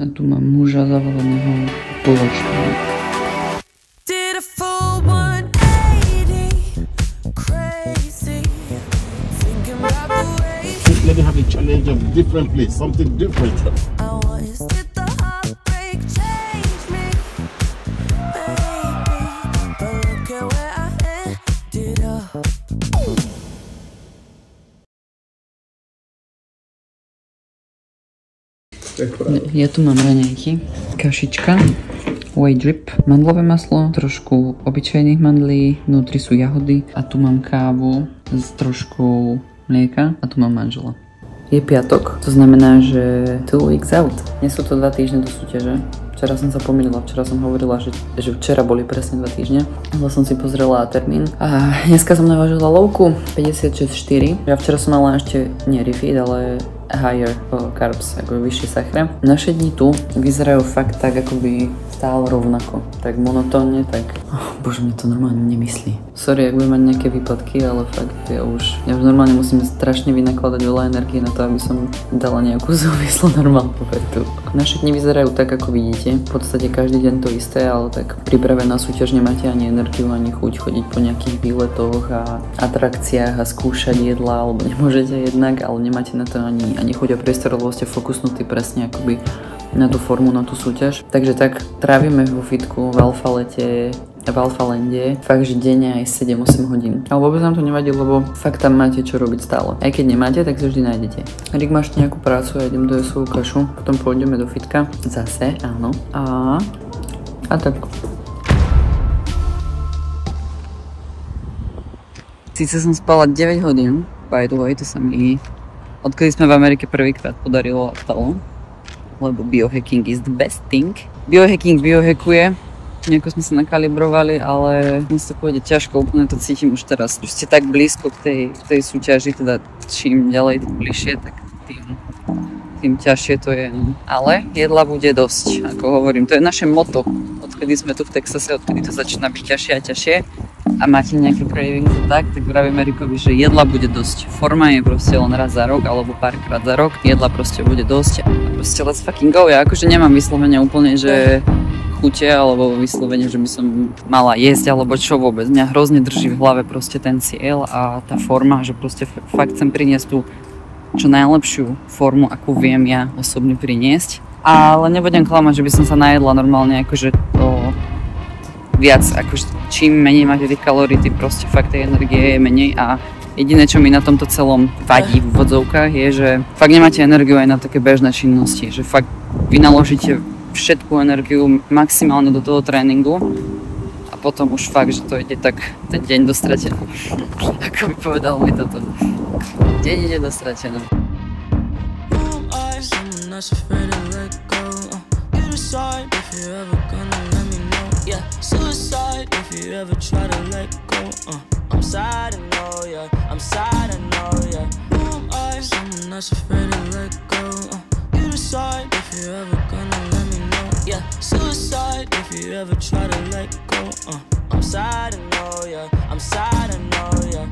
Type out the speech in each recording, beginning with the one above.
A tu mám muža zavaleného položkou. Let me have a challenge of different place, something different. Ja tu mám raňajky, kašička, whey drip, mandlové maslo, trošku obyčajných mandlí, vnútri sú jahody a tu mám kávu s troškou mlieka a tu mám manžela. Je piatok, to znamená, že 2 weeks out. Nie sú to 2 týždne do súťaže. Včera som sa pomýlila, včera som hovorila, že včera boli presne 2 týždne. Ale som si pozrela termín. A dneska som navážila lovku 56,4. Ja včera som mala ešte nie refeed, ale higher carbs, ako vyššie sachre. Naše dni tu vyzerajú fakt tak, ako by stále rovnako. Tak monotónne, tak... bože, mne to normálne nemyslí. Sorry, ak budem mať nejaké výpadky, ale fakt ja už normálne musím strašne vynakladať veľa energie na to, aby som dala nejakú súvislú normálnu vetu. Naše dni vyzerajú tak, ako vidíte. V podstate každý deň to isté, ale tak pripravená na súťaž nemáte ani energiu, ani chuť chodiť po nejakých výletoch a atrakciách a skúšať jedla, alebo nemôžete jednak, ale nemáte na to ani chuť a priestor, lebo ste fokusnutí presne akoby na tú formu, na tú súťaž. Takže tak trávime vo fitku v Alphalande fakt, že denne aj 7-8 hodín. Ale vôbec nám to nevadí, lebo fakt tam máte čo robiť stále. Aj keď nemáte, tak si vždy nájdete. Rik, máš nejakú prácu, ja idem dojesť svoju kašu, potom pôjdeme do fitka. Zase, áno. A tak. Sice som spala 9 hodín, by the way, to sa mi... Odkedy sme v Amerike prvýkrát podarilo a stalo. Lebo biohacking is the best thing. Biohacking biohackuje. Nejako sme sa nakalibrovali, ale mi sa pôjde ťažko, úplne to cítim už teraz. Už ste tak blízko k tej súťaži, teda čím ďalej, tým bližšie, tak tým ťažšie to je. No. Ale jedla bude dosť, ako hovorím. To je naše motto. Odkedy sme tu v Texase, odkedy to začína byť ťažšie a ťažšie a máte nejaké craving, tak vravím Erikovi, že jedla bude dosť. Forma je proste len raz za rok alebo párkrát za rok. Jedla proste bude dosť a proste let's fucking go. Ja akože nemám vyslovene úplne, že chute alebo vyslovene, že by som mala jesť alebo čo vôbec. Mňa hrozne drží v hlave proste ten cieľ a tá forma, že proste fakt chcem priniesť tú čo najlepšiu formu, akú viem ja osobne priniesť. Ale nebudem klamať, že by som sa najedla normálne akože to viac, akože čím menej máte tých kalórií, tým proste fakt tej energie je menej a jediné, čo mi na tomto celom vadí v vodzovkách je, že fakt nemáte energiu aj na také bežné činnosti, že fakt vynaložíte všetku energiu maximálne do toho tréningu a potom už fakt, že to ide tak ten deň dostratený. Ako by povedal mi toto. Deň ide dostratený. Suicide if you ever try to let go. I'm sad, I know, yeah. I'm sad, I know, yeah. Who am I? Someone that's afraid to let go. You decide if you're ever gonna let me know. Yeah, suicide if you ever try to let go. I'm sad, I know, yeah. I'm sad, I know, yeah.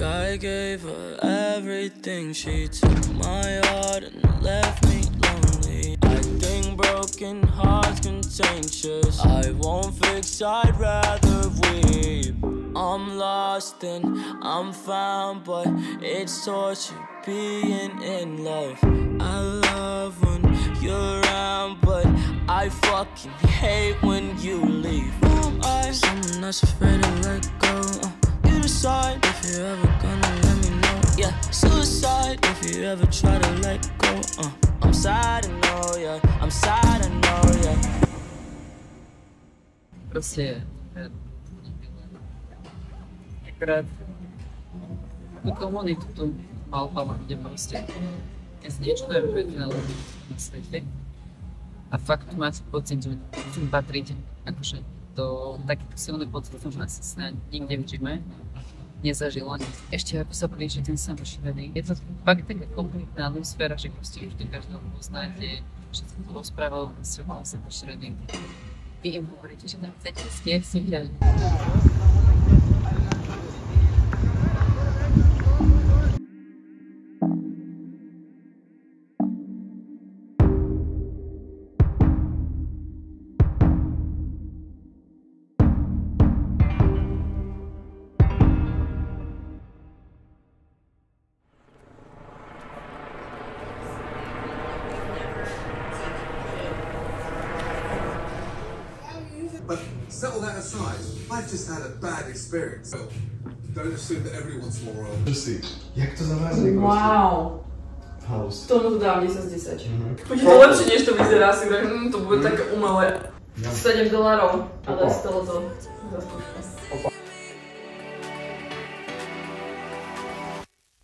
I gave her everything. She took my heart and left me lonely. I think broken hearts contagious. I won't fix, I'd rather weep. I'm lost and I'm found, but it's torture being in love. I love when you're around, but I fucking hate when you leave. Who am I? Someone that's afraid to let go. You decide if you're ever gonna let me know. Yeah, suicide if you ever try to let go. I'm sad, I know, yeah. I'm sad, I know, yeah. Proste akorát tú komunitu tu Alphala, kde proste dnes niečo to je uvedené na svete a fakt tu máte pocit, že tu patríte. Akože to takýto silný pocit som asi snáď nikde v gyme nezažila. Ešte ako sa blíži ten samošivený. Je to fakt taká komunitná atmosféra, že proste už do každého poznáte, že sa tu rozprávajú proste o samošivený. Vy im hovoríte, že tam chcete stieť súťaž. Settle that aside. I've just had a bad experience. So don't assume that everyone's moral. Jak to zavázne? Wow. House. Tomu to dám 10 z 10. Bude to lepšie, než to vyzerá, si vrem, to bude také umelé. $7, ale stalo to za skúšku.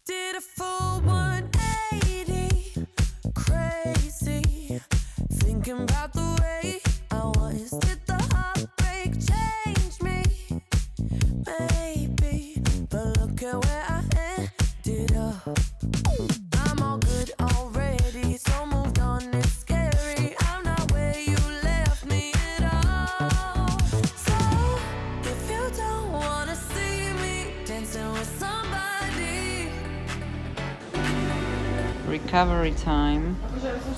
Did a full 180, crazy, thinking about the way I was. Did the heartbreak change me? Maybe, but look at where I ended up. I'm all good already, so moved on, it's scary. I'm not where you left me at all. So, if you don't wanna see me dancing with somebody. Recovery time.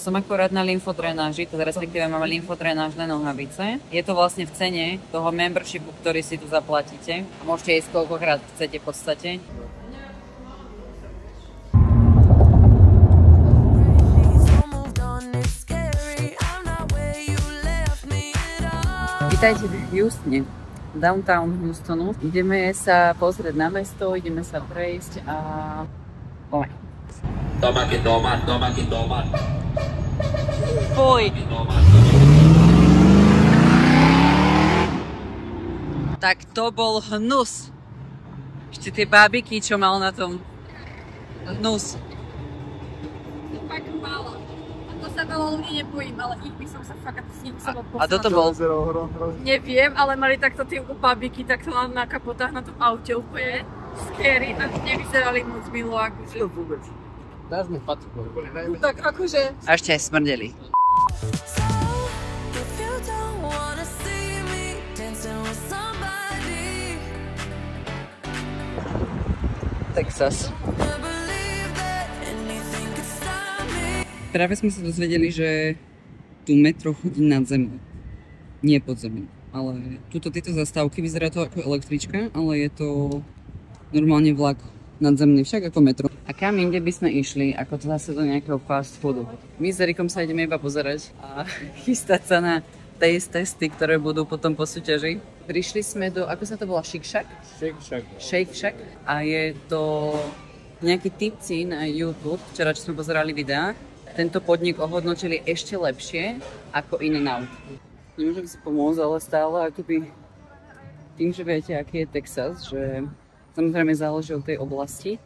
Som akorát na lymfodrenáži, teda respektíve máme lymfodrenážne nohavice. Je to vlastne v cene toho membershipu, ktorý si tu zaplatíte. A môžete ísť koľkokrát chcete v podstate. Vítajte v Houstone, downtown Houstonu. Ideme sa pozrieť na mesto, ideme sa prejsť a... Oj. Toma que toma, toma que toma. Fuj. Tak to bol hnus. Ešte tie bábiky, čo mal na tom. Hnus. Fakt málo. A to sa veľa ľudí nebojím, ale ich by som sa fakt s ním musela A toto bol? Neviem, ale mali takto tie bábiky takto na kapotách na tom aute úplne scary a nevyzerali moc milo akože. vôbec. Dáš mi patku. Tak akože... A ešte aj smrdeli. Texas. Práve sme sa dozvedeli, že tu metro chodí nad zemou. Nie pod zemou. Ale tuto tieto zastávky, vyzerá to ako električka, ale je to normálne vlak nadzemný, však ako metro. A kam inde by sme išli, ako to zase do nejakého fast foodu. My s Erikom sa ideme iba pozerať a chystať sa na testy, ktoré budú potom po súťaži. Prišli sme do, ako sa to volá, Shake Shack? Shake Shack. A je to nejakí tipci na YouTube, včera čo sme pozerali videá. Tento podnik ohodnotili ešte lepšie ako In-N-Out. Nemôžem si pomôcť, ale stále akoby tým, že viete, aký je Texas, že samozrejme záleží od tej oblasti,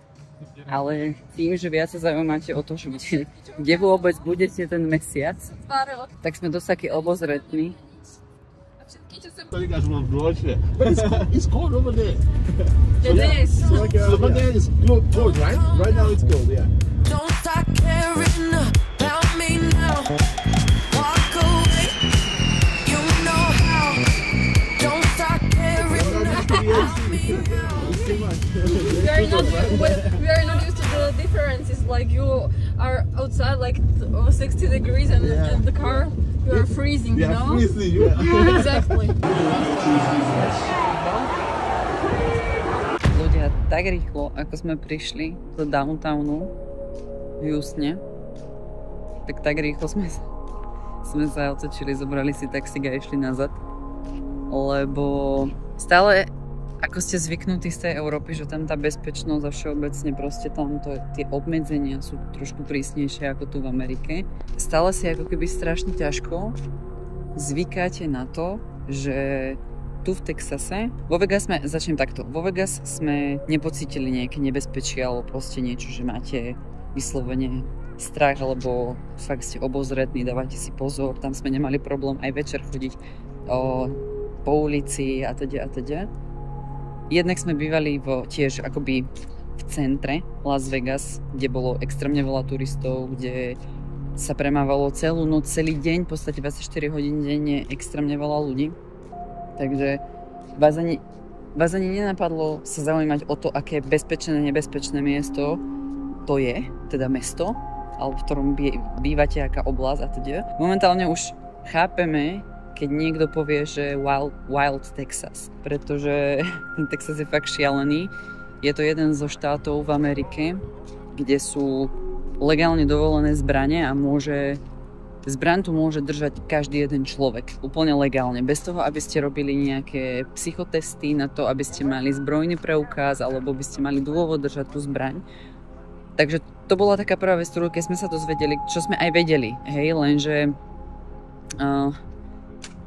ale tým, že viac sa zaujímate o to, že kde vôbec budete ten mesiac, tak sme dosť takí obozretní. It's cold over there. It is. Over there is cold, right? Right now it's cold, yeah. Don't start caring about me now. Walk away, you know how. Don't start caring about me now. We are not used to the differences. Like you are outside like 60 degrees and in the car you are freezing, you know? Freezing, yeah. Exactly. Ľudia, tak rýchlo, ako sme prišli do downtownu v Houstone, tak rýchlo sme sa otočili, zobrali si taxík a išli nazad. Lebo stále, ako ste zvyknutí z tej Európy, že tam tá bezpečnosť a všeobecne proste tam tie obmedzenia sú trošku prísnejšie ako tu v Amerike. Stále si ako keby strašne ťažko zvykáte na to, že tu v Texase, začnem takto, vo Vegas sme nepocítili nejaké nebezpečie alebo proste niečo, že máte vyslovene strach alebo fakt ste obozretní, dávate si pozor, tam sme nemali problém aj večer chodiť po ulici a teda. Jednak sme bývali tiež akoby v centre Las Vegas, kde bolo extrémne veľa turistov, kde sa premávalo celú noc, celý deň, v podstate 24 hodín denne, extrémne veľa ľudí. Takže vás ani nenapadlo sa zaujímať o to, aké bezpečné, nebezpečné miesto to je, teda mesto, alebo v ktorom bývate, aká oblasť a teda. Momentálne už chápeme, keď niekto povie, že Wild Texas, pretože ten Texas je fakt šialený. Je to jeden zo štátov v Amerike, kde sú legálne dovolené zbrane a môže zbraň tu môže držať každý jeden človek, úplne legálne, bez toho, aby ste robili nejaké psychotesty na to, aby ste mali zbrojný preukaz, alebo by ste mali dôvod držať tú zbraň. Takže to bola taká prvá vec, keď sme sa dozvedeli, čo sme aj vedeli, hej, lenže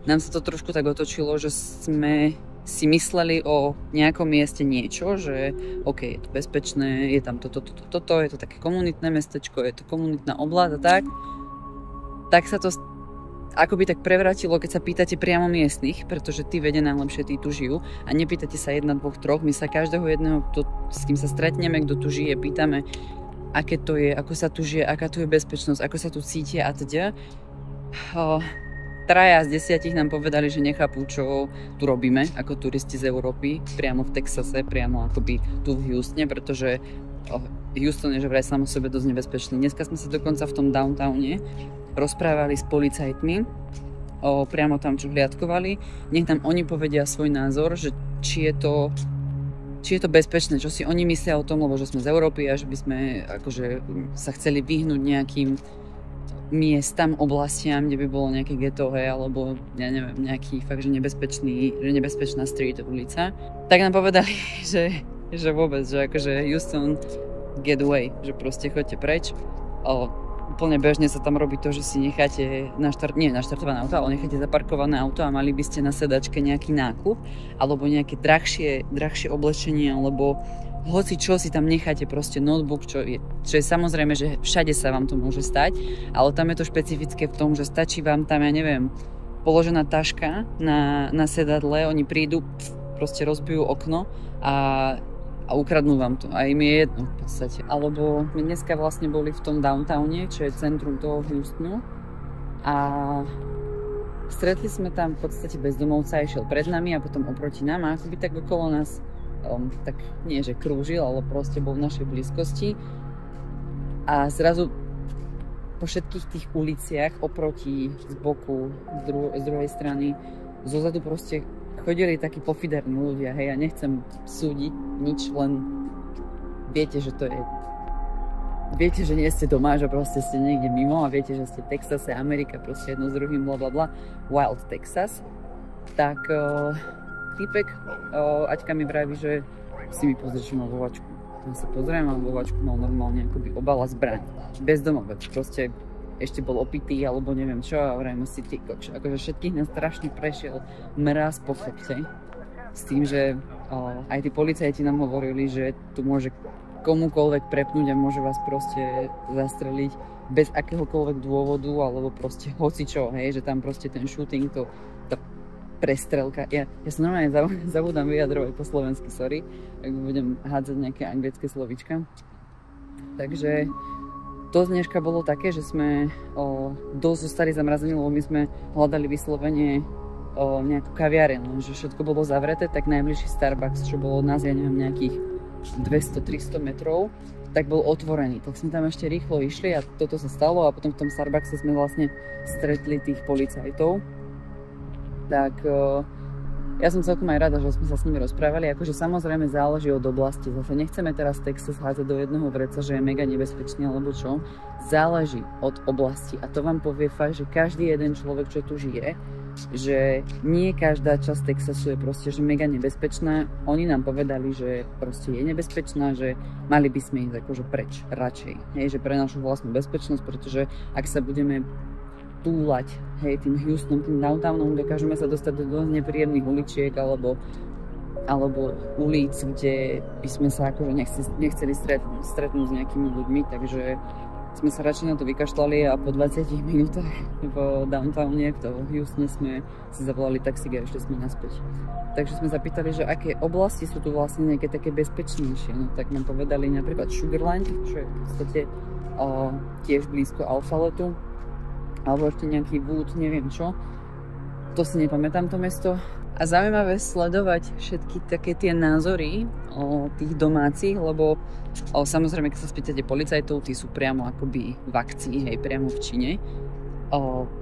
nám sa to trošku tak otočilo, že sme si mysleli o nejakom mieste niečo, že OK, je to bezpečné, je tam toto, je to také komunitné mestečko, je to komunitná oblasť a tak sa to akoby tak prevrátilo, keď sa pýtate priamo miestnych, pretože tí vedia najlepšie, tí tu žijú a nepýtate sa 1, 2, 3, my sa každého jedného, s kým sa stretneme, kto tu žije, pýtame, aké to je, ako sa tu žije, aká tu je bezpečnosť, ako sa tu cítia a teda. 3 z 10 nám povedali, že nechápu, čo tu robíme ako turisti z Európy, priamo v Texase, priamo akoby tu v Houstone, pretože Houston je že vraj sám o sebe dosť nebezpečný. Dneska sme sa dokonca v tom downtowne rozprávali s policajtmi, priamo tam, čo hliadkovali. Nech nám oni povedia svoj názor, že či je to bezpečné, čo si oni myslia o tom, lebo že sme z Európy a že by sme akože sa chceli vyhnúť nejakým miestam, oblastiam, kde by bolo nejaké ghetto, alebo ja neviem, nejaký fakt, že nebezpečná street, ulica. Tak nám povedali, že vôbec, že akože Houston get away, že proste choďte preč. Úplne bežne sa tam robí to, že si necháte naštartované auto, ale necháte zaparkované auto a mali by ste na sedačke nejaký nákup, alebo nejaké drahšie oblečenie, alebo hoci čo si tam necháte, proste notebook, čo je samozrejme, že všade sa vám to môže stať, ale tam je to špecifické v tom, že stačí vám tam, ja neviem, položená taška na sedadle, oni prídu, proste rozbijú okno a ukradnú vám to. A im je jedno v podstate. Alebo my dneska vlastne boli v tom downtowne, čo je centrum toho Houstonu a stretli sme tam v podstate bezdomovca, išiel pred nami a potom oproti nám a akoby tak okolo nás tak nie, že krúžil, ale proste bol v našej blízkosti a zrazu po všetkých tých uliciach oproti, z boku, z druhej strany, zozadu proste chodili takí pofiderní ľudia, hej, ja nechcem súdiť nič, len viete, že to je viete, že nie ste doma, že proste ste niekde mimo a viete, že ste v Texase, Amerika, proste jedno s druhým, blablabla, Wild Texas, tak týpek, Aťka mi vraví, že si mi pozrie, čo mal vo vačku. Tam sa pozriem a vo vačku mal normálne akoby obala zbraň. Bezdomovec, proste ešte bol opitý alebo neviem čo a vrajme si ty kokš. Akože všetkých nás strašne prešiel mráz po chrbte. S tým, že aj tí policajti nám hovorili, že tu môže komukoľvek prepnúť a môže vás proste zastreliť bez akéhokoľvek dôvodu alebo proste hocičo, hej, že tam proste ten shooting, tá prestrelka. Ja sa normálne zabudám vyjadrovať po slovensky, sorry, ak budem hádzať nejaké anglické slovíčka. Takže to z dneška bolo také, že sme dosť zostali zamrazení, lebo my sme hľadali vyslovene nejakú kaviareň, že všetko bolo zavreté, tak najbližší Starbucks, čo bolo od nás, ja neviem, nejakých 200-300 metrov, tak bol otvorený. Tak sme tam ešte rýchlo išli a toto sa stalo a potom v tom Starbuckse sme vlastne stretli tých policajtov. Tak ja som celkom aj rada, že sme sa s nimi rozprávali. Akože samozrejme záleží od oblasti. Zase nechceme teraz Texas hádzať do jedného vreca, že je mega nebezpečný alebo čo. Záleží od oblasti. A to vám povie fakt, že každý jeden človek, čo tu žije, že nie každá časť Texasu je proste že mega nebezpečná. Oni nám povedali, že proste je nebezpečná, že mali by sme ísť akože preč, radšej. Hej, že pre našu vlastnú bezpečnosť, pretože ak sa budeme túlať, hej, tým Houstonom, tým downtownom, dokážeme sa dostať do dosť nepríjemných uličiek alebo ulic, kde by sme sa akože nechceli stretnúť s nejakými ľuďmi, takže sme sa radšej na to vykašľali a po 20 minútach v downtowne, v Houstone sme si zavolali taxík a ešte sme naspäť. Takže sme zapýtali, že aké oblasti sú tu vlastne nejaké také bezpečnejšie. No tak nám povedali napríklad Sugarland, čo je v podstate tiež blízko Alphalettu, alebo ešte nejaký Wood, neviem čo. To si nepamätám to mesto. A zaujímavé sledovať všetky také tie názory tých domácich, lebo samozrejme, keď sa spýtate policajtov, tí sú priamo akoby v akcii, hej, priamo v čine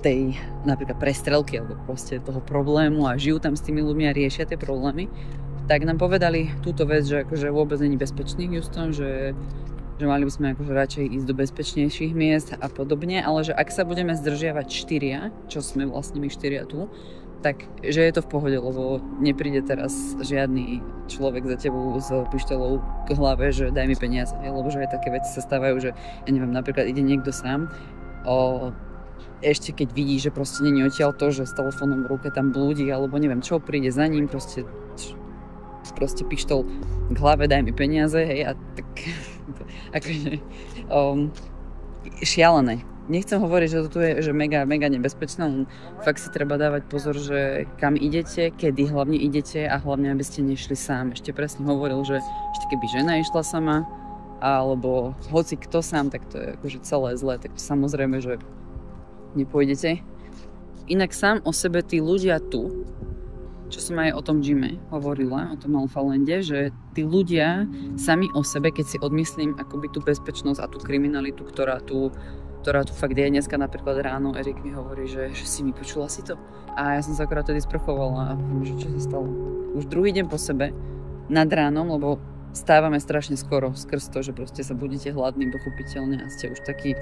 tej napríklad prestrelky alebo proste toho problému a žijú tam s tými ľuďmi a riešia tie problémy. Tak nám povedali túto vec, že akože vôbec není bezpečný Houston, že že mali by sme akože radšej ísť do bezpečnejších miest a podobne, ale že ak sa budeme zdržiavať 4, čo sme vlastne my 4 tu, tak že je to v pohode, lebo nepríde teraz žiadny človek za tebou s pištoľou k hlave, že daj mi peniaze, lebo že aj také veci sa stávajú, že ja neviem, napríklad ide niekto sám, ešte keď vidí, že proste nie je odtiaľ to, že s telefónom v ruke tam blúdi, alebo neviem čo, príde za ním, proste pištol k hlave, daj mi peniaze, hej, a tak akože šialené. Nechcem hovoriť, že to je že mega nebezpečné, fakt si treba dávať pozor, že kam idete, kedy hlavne idete a hlavne, aby ste nešli sám. Ešte presne hovoril, že ešte keby žena išla sama, alebo hoci kto sám, tak to je akože celé zlé, tak samozrejme, že nepôjdete. Inak sám o sebe tí ľudia tu, čo som aj o tom gyme hovorila, o tom Alphalande, že tí ľudia sami o sebe, keď si odmyslím akoby tú bezpečnosť a tú kriminalitu, ktorá tu fakt je. Dneska napríklad ráno Erik mi hovorí, že si mi počula si to. A ja som sa akorát tedy sprchovala a že čo sa stalo. Už druhý deň po sebe, nad ránom, lebo stávame strašne skoro skrz to, že proste sa budete hladní pochopiteľne a ste už taký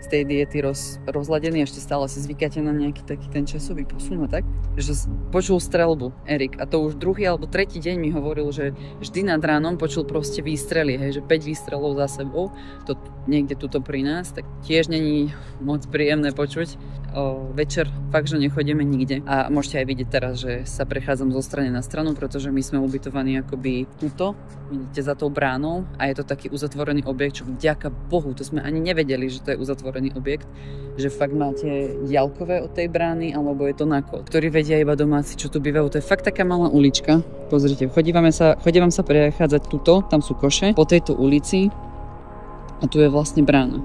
z tej diety rozladení, ešte stále si zvykáte na nejaký taký ten časový posun a tak, že počul strelbu Erik a to už druhý alebo tretí deň mi hovoril, že vždy nad ránom počul proste výstrely, hej, že 5 výstrelov za sebou, to niekde tuto pri nás, tak tiež není moc príjemné počuť. Večer fakt, že nechodíme nikde a môžete aj vidieť teraz, že sa prechádzam zo strany na stranu, pretože my sme ubytovaní akoby tuto, vidíte za tou bránou a je to taký uzatvorený objekt, čo vďaka Bohu, to sme ani nevedeli, že to je uzatvorený objekt, že fakt máte diaľkové od tej brány alebo je to na kód, ktorý vedia iba domáci, čo tu bývajú. To je fakt taká malá ulička, pozrite, chodím sa prechádzať tuto, tam sú koše, po tejto ulici a tu je vlastne brána.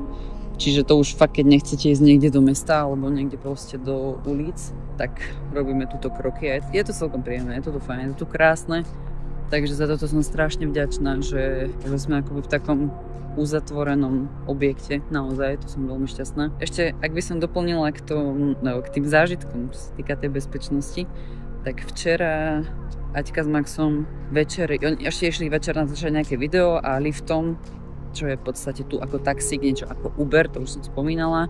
Čiže to už fakt, keď nechcete ísť niekde do mesta alebo niekde proste do ulic, tak robíme túto kroky a je to celkom príjemné, je to tu fajn, je to tu krásne. Takže za toto som strašne vďačná, že sme akoby v takom uzatvorenom objekte, naozaj, to som veľmi šťastná. Ešte, ak by som doplnila k tým zážitkom, čo sa týka tej bezpečnosti, tak včera Aťka s Maxom oni ešte išli večer natáčať nejaké video a liftom, čo je v podstate tu ako taxík, niečo ako Uber, to už som spomínala,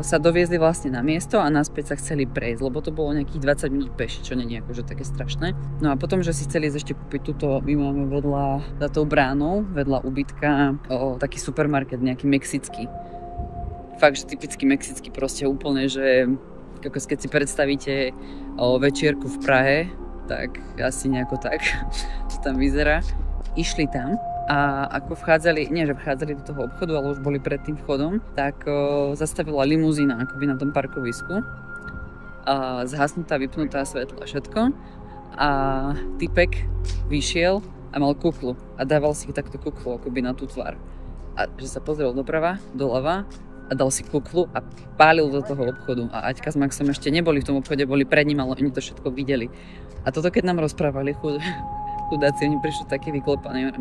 sa doviezli vlastne na miesto a naspäť sa chceli prejsť, lebo to bolo nejakých 20 minút peši, čo nie je akože také strašné. No a potom, že si chceli ešte kúpiť túto, my máme vedľa, za tou bránou, vedľa ubytka, taký supermarket, nejaký mexický. Fakt, že typický mexický, proste úplne, že ako keď si predstavíte večierku v Prahe, tak asi nejako tak to tam vyzerá. Išli tam a ako vchádzali do toho obchodu, ale už boli pred tým vchodom, tak zastavila limuzína akoby na tom parkovisku. Zhasnutá, vypnutá svetla, všetko. A typek vyšiel a mal kuklu a dával si takto kuklu akoby na tú tvár. A že sa pozrel doprava, doľava a dal si kuklu a pálil do toho obchodu. A Aťka s Maxom ešte neboli v tom obchode, boli pred ním, ale oni to všetko videli. A toto keď nám rozprávali, chudáci, oni prišli také vyklepané.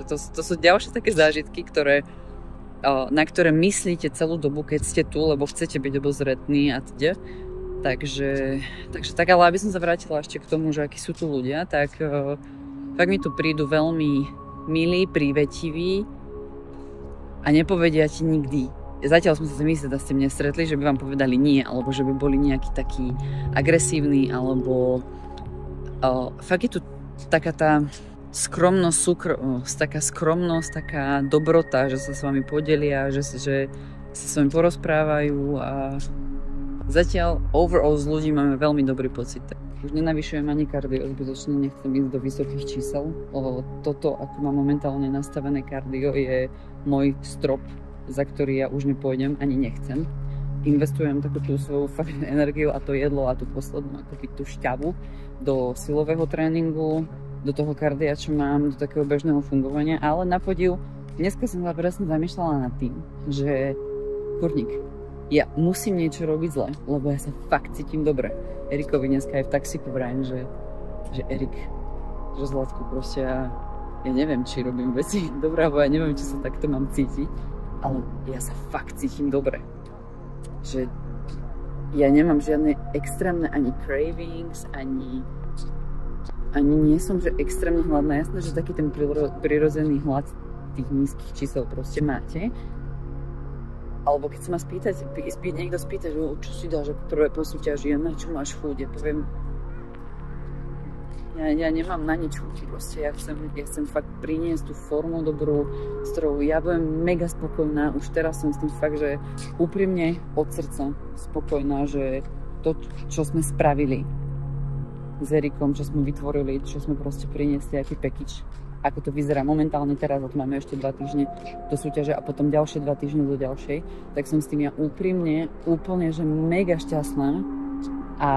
To sú ďalšie také zážitky, na ktoré myslíte celú dobu, keď ste tu, lebo chcete byť obozretní a teda. Takže tak, ale aby som sa vrátila ešte k tomu, že akí sú tu ľudia, tak fakt mi tu prídu veľmi milí, prívetiví a nepovedia ti nikdy. Zatiaľ som sa myslieť, že ste mne stretli, že by vám povedali nie, alebo že by boli nejaký taký agresívny, alebo fakt je tu taká tá skromnosť, taká skromnosť, taká dobrota, že sa s vami podelia, že sa s vami porozprávajú a zatiaľ overall z ľudí máme veľmi dobrý pocit. Už nenavyšujem ani kardio, zbytočne nechcem ísť do vysokých čísel. Toto, ako mám momentálne nastavené kardio, je môj strop, za ktorý ja už nepôjdem, ani nechcem. Investujem takú tú svoju energiu a to jedlo a tú poslednú akoby tú šťavu do silového tréningu, do toho kardia, čo mám, do takého bežného fungovania, ale na podiv, dneska som sa presne zamýšľala nad tým, že kurník, ja musím niečo robiť zle, lebo ja sa fakt cítim dobre. Erikovi dneska aj v taxíku vrajím, že Erik, že Zlatku proste ja neviem, či robím veci dobré, alebo ja neviem, či sa takto mám cítiť, ale ja sa fakt cítim dobre. Že ja nemám žiadne extrémne ani cravings, ani nie som, že extrémne hladná. Jasné, že taký ten prirodzený hlad tých nízkych čísel proste máte. Alebo keď sa ma niekto spýta, že čo si dáš ako prvé po súťaži a na čo máš chuť, ja poviem, ja nemám na nič chuť, proste ja chcem fakt priniesť tú formu dobrú, s ktorou ja budem mega spokojná, už teraz som s tým fakt, že úprimne od srdca spokojná, že to, čo sme spravili s Erikom, čo sme vytvorili, čo sme proste priniesli, aký package, ako to vyzerá momentálne teraz, a tu máme ešte 2 týždne do súťaže a potom ďalšie 2 týždne do ďalšej, tak som s tým ja úprimne, úplne, že mega šťastná a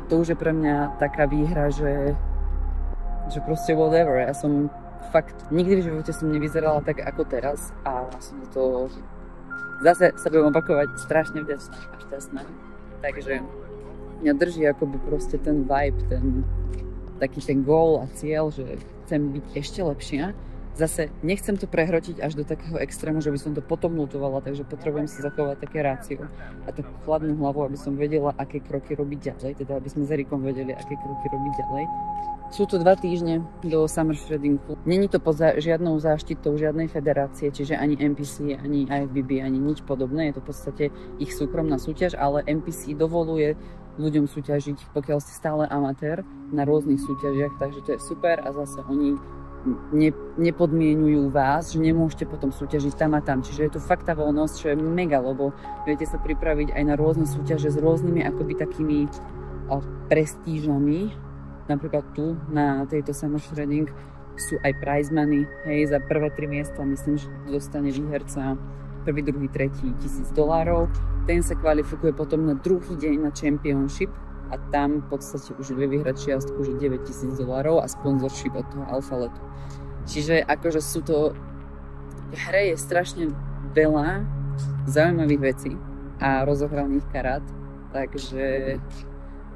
to už je pre mňa taká výhra, že proste whatever, ja som fakt, nikdy v živote som nevyzerala tak ako teraz a som to zase sa budem opakovať strašne vďačná a šťastná, takže mňa drží akoby proste ten vibe, taký ten goal a cieľ, že chcem byť ešte lepšia. Zase nechcem to prehrotiť až do takého extrému, že by som to potom lutovala, takže potrebujem si zachovať také rácio a takú chladnú hlavu, aby som vedela, aké kroky robiť ďalej, teda aby sme s Erikom vedeli, aké kroky robiť ďalej. Sú to 2 týždne do Summer Shreddingu. Není to pod žiadnou záštitou žiadnej federácie, čiže ani NPC, ani IFBB, ani nič podobné. Je to v podstate ich súkromná súťaž, ale NPC dovoluje ľuďom súťažiť, pokiaľ ste stále amatér, na rôznych súťažiach, takže to je super a zase oni nepodmienujú vás, že nemôžete potom súťažiť tam a tam. Čiže je to fakt tá voľnosť, čo je mega, lebo viete sa pripraviť aj na rôzne súťaže s rôznymi akoby takými prestížami. Napríklad tu na tejto Summer Shredding sú aj prize money, hej, za prvé 3 miesta myslím, že dostane výherca prvý, druhý, tretí $1000. Ten sa kvalifikuje potom na druhý deň na Championship a tam v podstate už vie vyhrať čiastku, že $9000 a sponsorship od toho Alphaletu. Čiže akože sú to, v hre je strašne veľa zaujímavých vecí a rozohraných karát, takže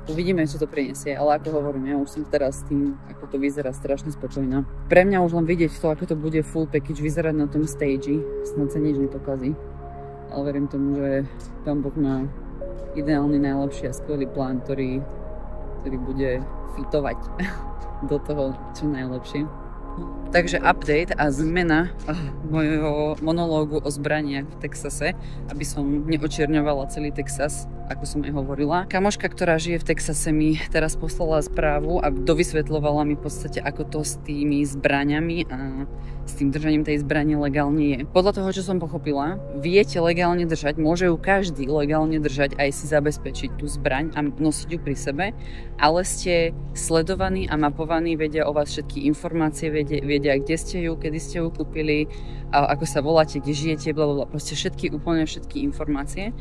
uvidíme, čo to prinesie, ale ako hovorím, ja už som teraz s tým, ako to vyzerá, strašne spokojná. Pre mňa už len vidieť to, ako to bude full package vyzerať na tom stage, snad sa nič nepokazí. Ale verím tomu, že Pán Boh má ideálny, najlepší a skvelý plán, ktorý bude fitovať do toho čo najlepšie. Takže update a zmena mojho monológu o zbraniach v Texase, aby som neočierňovala celý Texas, ako som aj hovorila. Kamoška, ktorá žije v Texase, mi teraz poslala správu a dovysvetľovala mi v podstate, ako to s tými zbraňami a s tým držaním tej zbrane legálne je. Podľa toho, čo som pochopila, viete legálne držať, môže ju každý legálne držať, aj si zabezpečiť tú zbraň a nosiť ju pri sebe, ale ste sledovaní a mapovaní, vedia o vás všetky informácie, vedia, kde ste ju, kedy ste ju kúpili, ako sa voláte, kde žijete, blablabla, proste úplne všetky informácie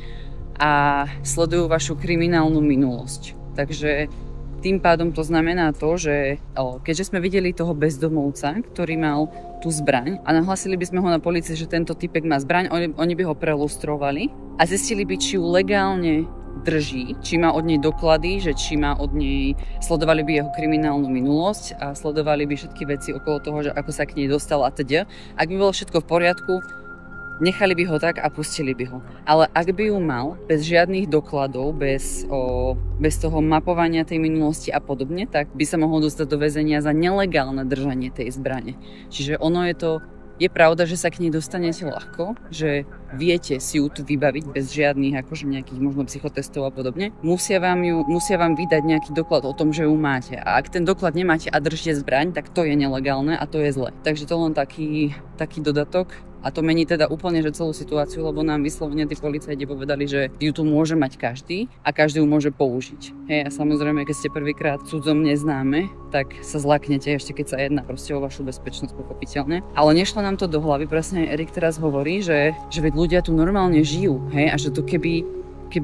a sledujú vašu kriminálnu minulosť. Takže tým pádom to znamená to, že keďže sme videli toho bezdomovca, ktorý mal tú zbraň a nahlasili by sme ho na polícii, že tento typek má zbraň, oni by ho prelustrovali a zistili by, či ju legálne drží, či má od nej doklady, že či má od nej, sledovali by jeho kriminálnu minulosť a sledovali by všetky veci okolo toho, že ako sa k nej dostal a teda. Ak by bolo všetko v poriadku, nechali by ho tak a pustili by ho. Ale ak by ju mal bez žiadnych dokladov, bez toho mapovania tej minulosti a podobne, tak by sa mohol dostať do väzenia za nelegálne držanie tej zbrane. Čiže je pravda, že sa k nej dostanete ľahko, že viete si ju tu vybaviť bez žiadnych akože nejakých možno psychotestov a podobne. Musia vám vydať nejaký doklad o tom, že ju máte. A ak ten doklad nemáte a držíte zbraň, tak to je nelegálne a to je zle. Takže to len taký dodatok. A to mení teda úplne že celú situáciu, lebo nám vyslovene tí policajti povedali, že ju tu môže mať každý a každý ju môže použiť. Hej, a samozrejme, keď ste prvýkrát cudzom neznáme, tak sa zlaknete ešte keď sa jedná proste o vašu bezpečnosť, pochopiteľne. Ale nešlo nám to do hlavy, presne Erik teraz hovorí, že veď ľudia tu normálne žijú, hej, a že to keby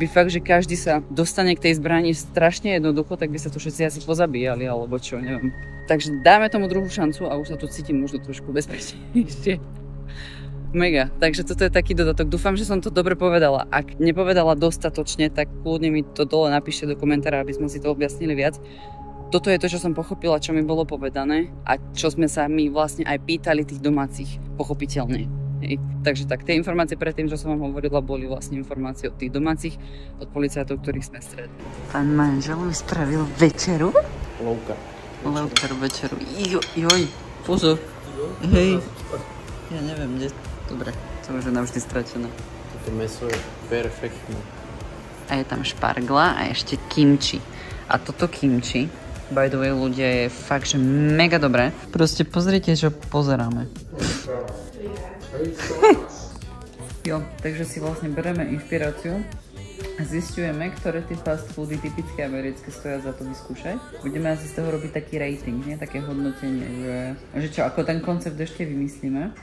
fakt, že každý sa dostane k tej zbrani strašne jednoducho, tak by sa tu všetci asi pozabíjali, alebo čo, neviem. Takže dáme tomu druhú šancu a už sa tu cítim možno trošku bezpečnejšie. Mega, takže toto je taký dodatok. Dúfam, že som to dobre povedala. Ak nepovedala dostatočne, tak kľudne mi to dole napíšte do komentára, aby sme si to objasnili viac. Toto je to, čo som pochopila, čo mi bolo povedané a čo sme sa my vlastne aj pýtali tých domácich, pochopiteľne. Hej. Takže tak, tie informácie predtým, čo som vám hovorila, boli vlastne informácie od tých domácich, od policajtov, ktorých sme stretli. Pán manžel mi spravil večeru? Levkar večeru. Joj, pozor. Hej. Ja neviem, kde... Dobre, to už je navždy stratené. Toto meso je perfektné. A je tam špargla a ešte kimči. A toto kimči, by the way, ľudia, je fakt, že mega dobré. Proste pozrite, čo pozeráme. Jo, takže si vlastne bereme inšpiráciu a zisťujeme, ktoré tie fast foody typické americké stoja za to vyskúšať. Budeme asi z toho robiť taký rating, nie? Také hodnotenie, že čo, ako ten koncept ešte vymyslíme.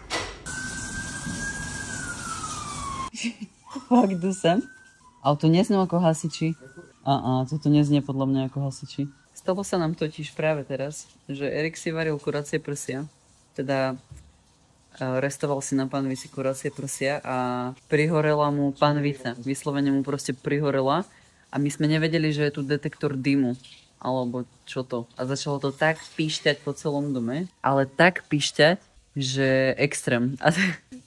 Fakt, jdu sem. Ale to neznú ako hasiči. Toto neznie podľa mňa ako hasiči. Stalo sa nám totiž práve teraz, že Erik si varil kuracie prsia, teda restoval si na panvici kuracie prsia a prihorela mu panvica. Vyslovene mu proste prihorela a my sme nevedeli, že je tu detektor dymu. Alebo čo to. A začalo to tak píšťať po celom dome, ale tak píšťať, že extrém. A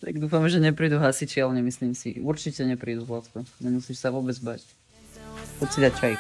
tak dúfam, že neprídu hasiči, ale nemyslím si. Určite neprídu, Vládko. Nemusíš sa vôbec bať. Poď si dať čaj.